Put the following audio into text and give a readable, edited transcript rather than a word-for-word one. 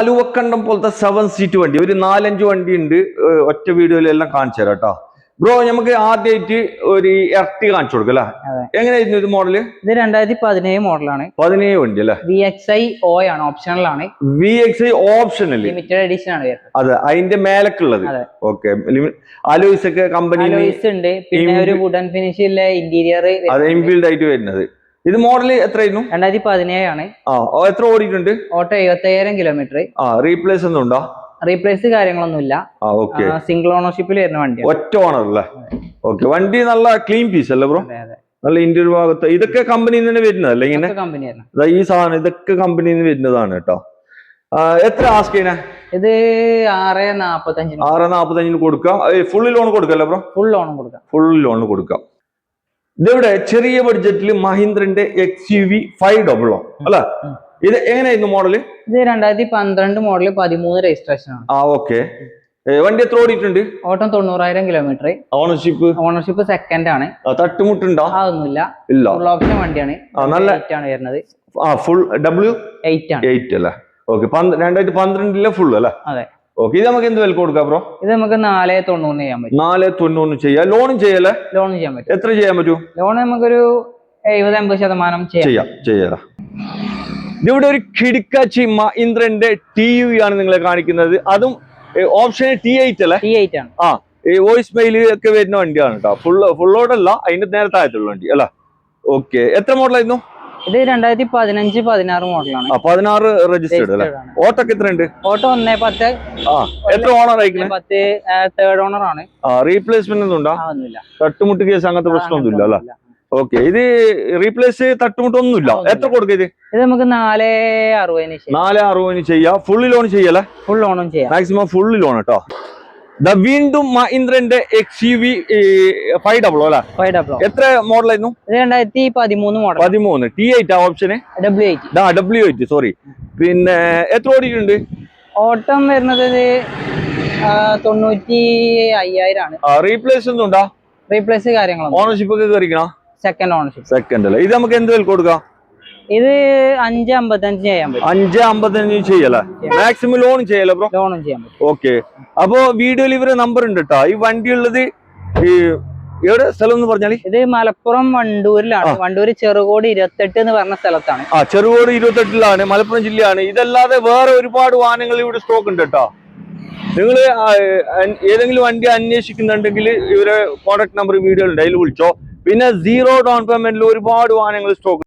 അലുവക്കണ്ടം പോലത്തെ 7 സീറ്റ് വണ്ടി ഒരു 4-5 വണ്ടി ഉണ്ട് ഒറ്റ വീഡിയോയിലെല്ലാം കാണിച്ചു തരാം കേട്ടോ. ബ്രോ നമുക്ക് ആദ്യമായിട്ട് ഒരു എർട്ടി കാണിച്ചു കൊടുക്കും അല്ലെ? എങ്ങനെയായിരുന്നു ഇത് മോഡല്? ഇത് 2017 മോഡലാണ്. 17 വണ്ടി അല്ലെ? VXI O ആണ്, ഓപ്ഷണൽ ആണ്. VXI ഓപ്ഷണൽ ലിമിറ്റഡ് എഡിഷൻ ആണ്. അതെ, അതിന്റെ മേലക്കുള്ളത്. ഓക്കെ, അലോയ്സ് ഒക്കെ കമ്പനി ഉണ്ട്. പിന്നെ ഒരു വുഡൻ ഫിനിഷ് ഉള്ള ഇന്റീരിയർ ഇൻബിൽഡ് ആയിട്ട് വരുന്നത്. ഇത് മോഡൽ എത്രയായിരുന്നു? 2017 ആണ്. എത്ര ഓടിയിട്ടുണ്ട്? Auto 75,000 kilometre. റീപ്ലേസ് ഒന്നും ഉണ്ടോ? റീപ്ലേസ് കാര്യങ്ങളൊന്നുമില്ല. സിംഗിൾ ഓണർഷിപ്പിൽ വരുന്ന വണ്ടി, ഒറ്റ ഓണർ അല്ലേ? ഓക്കെ, വണ്ടി നല്ല ക്ലീൻ പീസ് അല്ലേ ബ്രോ? നല്ല ഇന്റീരിയർ ഭാഗത്ത് ഇതൊക്കെ കമ്പനിയിൽ നിന്ന് വരുന്നതല്ലേ? ഇങ്ങനെ ഈ സാധനം ഇതൊക്കെ കമ്പനിയിൽ നിന്ന് വരുന്നതാണ് കേട്ടോ. എത്ര ആസ്ക് ചെയ്യണേ? ഇത് 645. 645 കൊടുക്കാം. ഫുൾ ലോൺ കൊടുക്കല്ലേ ബ്രോ? ഫുൾ ലോൺ കൊടുക്കാം. ഫുൾ ലോൺ കൊടുക്കാം. ഇതിവിടെ ചെറിയ ബഡ്ജറ്റിൽ മഹീന്ദ്രന്റെ XUV 500 അല്ല? ഇത് എങ്ങനെയായിരുന്നു മോഡല്? ഇത് 2012 മോഡല്, 13 രജിസ്ട്രേഷൻ ആണ്. ഓക്കെ. വണ്ടി എത്ര ഓടിയിട്ടുണ്ട്? ഓട്ടം 90,000 കിലോമീറ്റർ. ഓണർഷിപ്പ് സെക്കൻഡ് ആണ്. തട്ടുമുട്ടുണ്ടോ? അതൊന്നുമില്ല. ഫുൾ ഓപ്ഷൻ വണ്ടിയാണ്. നല്ല ആണ് വരുന്നത്. ഫുൾ W8 ആണ്. 8 അല്ലേ? ഓക്കെ, 2012 ഫുൾ അല്ലേ? അതെ. ഓക്കെ, ഇത് നമുക്ക് എന്ത് വില കൊടുക്കാം ബ്രോ? ഇത് നമുക്ക് 490 ചെയ്യാൻ പറ്റും. 490 ചെയ്യാം. ലോണും ചെയ്യല്ലേ? ലോണും ചെയ്യാൻ പറ്റും. എത്ര ചെയ്യാൻ പറ്റും? ലോൺ നമുക്കൊരു 70-80% ചെയ്യാം. ഇവിടെ ഒരു കിടുക്കാച്ചി മഹീന്ദ്രന്റെ TUV ആണ് നിങ്ങളെ കാണിക്കുന്നത്. അതും ഓപ്ഷൻ T8 അല്ലേ? T8 ആണ്. വോയിസ് മെയിൽ ഒക്കെ വരുന്ന വണ്ടിയാണ് കേട്ടോ. ഫുള്ളോടല്ല, അതിന്റെ നേരെ താഴത്തുള്ള വണ്ടി അല്ല? ഓക്കെ, എത്ര മോഡലായിരുന്നു? ഇത് 2015-16 മോഡലാണ്. 16 രജിസ്റ്റേർഡ് അല്ലേ? ഓട്ടോക്ക് എത്ര ഉണ്ട്? ഓട്ടോ 110. എത്ര ഓണർ ആയിരിക്കും? തേർഡ് ഓണർ ആണ്. റീപ്ലേസ്മെന്റ് ഒന്നും ഉണ്ടോ? തട്ടുമുട്ട് കേസ് അങ്ങനത്തെ പ്രശ്നമൊന്നുമില്ല അല്ലേ? ഓക്കെ, ഇത് റീപ്ലേസ് തട്ടുമുട്ടൊന്നുമില്ല. എത്ര കൊടുക്കുക ഇത്? ഇത് നമുക്ക് 460 460 ചെയ്യാം. ഫുൾ ലോൺ ചെയ്യല്ലേ? ഫുൾ ലോണും ചെയ്യാം. മാക്സിമം ഫുൾ ലോൺ കേട്ടോ. വീണ്ടും മഹീന്ദ്രന്റെ XUV 500 അല്ലേ? 500 എത്ര മോഡലായിരുന്നു? 2013 മോഡൽ. 13 T8 ഓപ്ഷന് W8 സോറി. പിന്നെ എത്ര ഓടിയിട്ടുണ്ട്? ഓട്ടം വരുന്നത് 95,000 ആണ്. റീപ്ലേസ് ഒന്നും ഉണ്ടോ? റീപ്ലേസ് കാര്യങ്ങളൊന്നും. ഓണർഷിപ്പ് ഒക്കെ കയറിക്കണോ? Second ownership. സെക്കൻഡ് അല്ലേ? ഇത് നമുക്ക് എന്ത് വില കൊടുക്കാം? ഇത് 555 ചെയ്യാൻ പറ്റും. 555 ചെയ്യല്ലേ? മാക്സിമം ലോൺ ചെയ്യല്ലേ ബ്രോ? ലോണും ചെയ്യാൻ പറ്റും. ഓക്കെ, അപ്പൊ വീഡിയോയിൽ ഇവരെ നമ്പർ ഉണ്ട് കേട്ടോ. ഈ വണ്ടി ഉള്ളത് എവിടെ സ്ഥലം എന്ന് പറഞ്ഞാല്? ഇത് മലപ്പുറം വണ്ടൂരിലാണ്. വണ്ടൂര് ചെറുകോട് 28 എന്ന് പറഞ്ഞ സ്ഥലത്താണ്. ചെറുകോട് 28 മലപ്പുറം ജില്ലയാണ്. ഇതല്ലാതെ വേറെ ഒരുപാട് വാഹനങ്ങൾ ഇവിടെ സ്റ്റോക്ക് ഉണ്ട് കേട്ടോ. നിങ്ങൾ ഏതെങ്കിലും വണ്ടി അന്വേഷിക്കുന്നുണ്ടെങ്കിൽ ഇവരെ കോൺടാക്ട് നമ്പർ വീഡിയോ ഉണ്ട്, അതിൽ വിളിച്ചോ. പിന്നെ 0 ഡൗൺ പേയ്മെന്റിൽ ഒരുപാട് വാഹനങ്ങൾ സ്റ്റോക്ക്